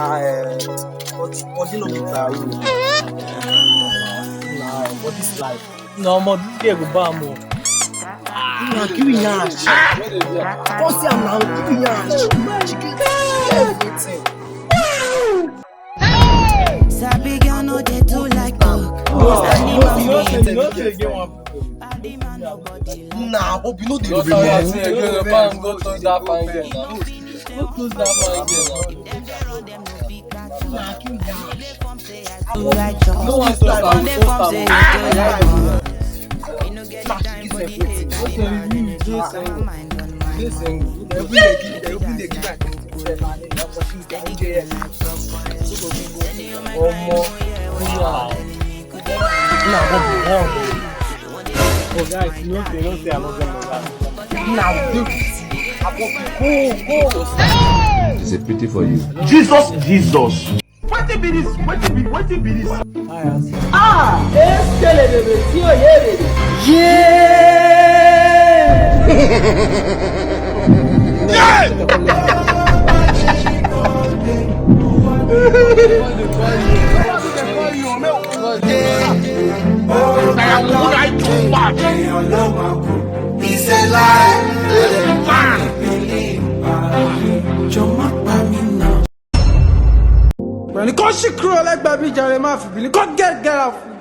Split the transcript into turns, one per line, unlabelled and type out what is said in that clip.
Body no be firewood. Nah, but this life.
No, more this go bam.
Give me yash. Come see am now. Give me yash. Chicken, everything.
Sabi girl no dey do like dog.
Nah, hope you know the
Go close that fine girl now. Go close that fine girl now. No one stop am. Oh guys, you don't say I'm not gonna
It's a pity for you.
Jesus. What be this?
It's a lie.
When you call she crow like baby Jeremiah, you can't get out.